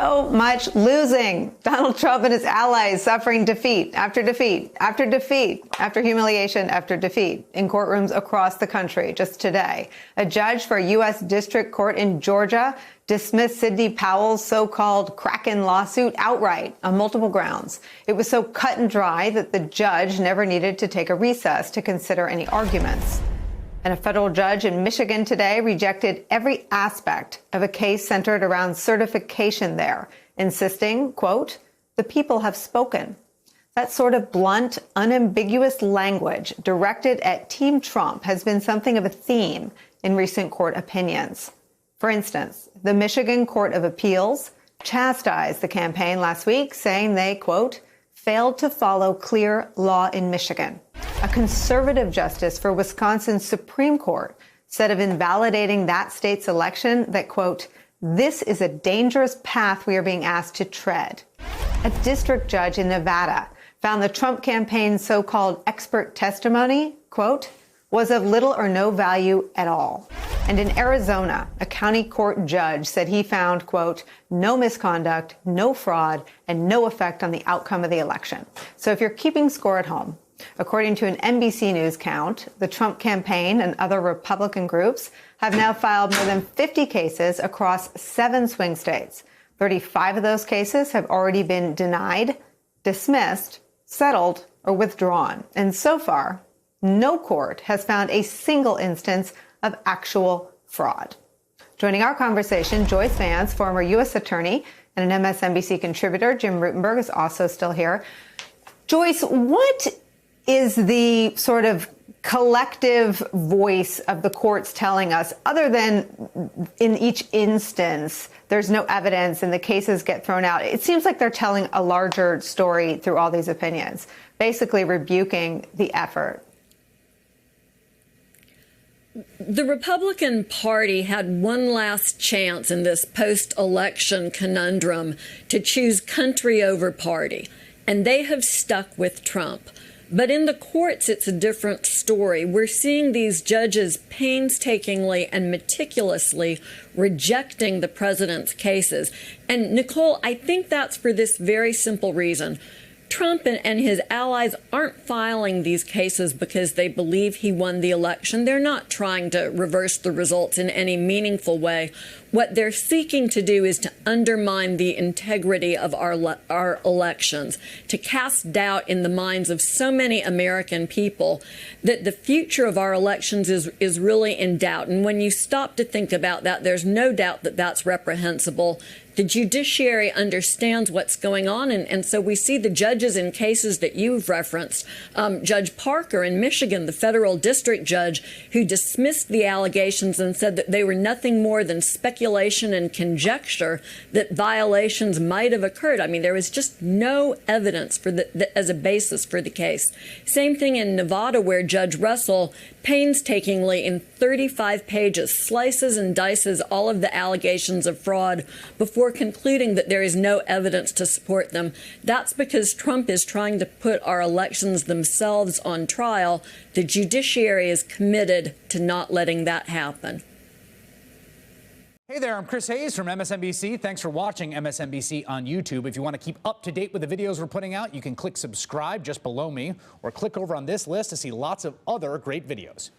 so much losing. Donald Trump and his allies suffering defeat after defeat after defeat after humiliation after defeat in courtrooms across the country. Just today, a judge for a U.S. District Court in Georgia dismissed Sidney Powell's so-called Kraken lawsuit outright on multiple grounds. It was so cut and dry that the judge never needed to take a recess to consider any arguments. And a federal judge in Michigan today rejected every aspect of a case centered around certification there, insisting, quote, the people have spoken. That sort of blunt, unambiguous language directed at Team Trump has been something of a theme in recent court opinions. For instance, the Michigan Court of Appeals chastised the campaign last week, saying they, quote, failed to follow clear law in Michigan. A conservative justice for Wisconsin's Supreme Court said of invalidating that state's election that, quote, this is a dangerous path we are being asked to tread. A district judge in Nevada found the Trump campaign's so-called expert testimony, quote, was of little or no value at all. And in Arizona, a county court judge said he found, quote, no misconduct, no fraud, and no effect on the outcome of the election. So if you're keeping score at home, according to an NBC News count, the Trump campaign and other Republican groups have now filed more than 50 cases across 7 swing states. 35 of those cases have already been denied, dismissed, settled, or withdrawn. And so far, no court has found a single instance of actual fraud. Joining our conversation, Joyce Vance, former U.S. attorney and an MSNBC contributor. Jim Rutenberg is also still here. Joyce, what is the sort of collective voice of the courts telling us, other than in each instance, there's no evidence and the cases get thrown out? It seems like they're telling a larger story through all these opinions, basically rebuking the effort. The Republican Party had one last chance in this post-election conundrum to choose country over party, and they have stuck with Trump. But in the courts, it's a different story. We're seeing these judges painstakingly and meticulously rejecting the president's cases. And Nicole, I think that's for this very simple reason. Trump and his allies aren't filing these cases because they believe he won the election. They're not trying to reverse the results in any meaningful way. What they're seeking to do is to undermine the integrity of our elections, to cast doubt in the minds of so many American people that the future of our elections is really in doubt. And when you stop to think about that, there's no doubt that that's reprehensible. The judiciary understands what's going on, and so we see the judges in cases that you've referenced. Judge Parker in Michigan, the federal district judge, who dismissed the allegations and said that they were nothing more than speculation and conjecture that violations might have occurred. I mean, there was just no evidence for as a basis for the case. Same thing in Nevada, where Judge Russell painstakingly, in 35 pages, slices and dices all of the allegations of fraud before concluding that there is no evidence to support them. That's because Trump is trying to put our elections themselves on trial. The judiciary is committed to not letting that happen. Hey there, I'm Chris Hayes from MSNBC. Thanks for watching MSNBC on YouTube. If you want to keep up to date with the videos we're putting out, you can click subscribe just below me or click over on this list to see lots of other great videos.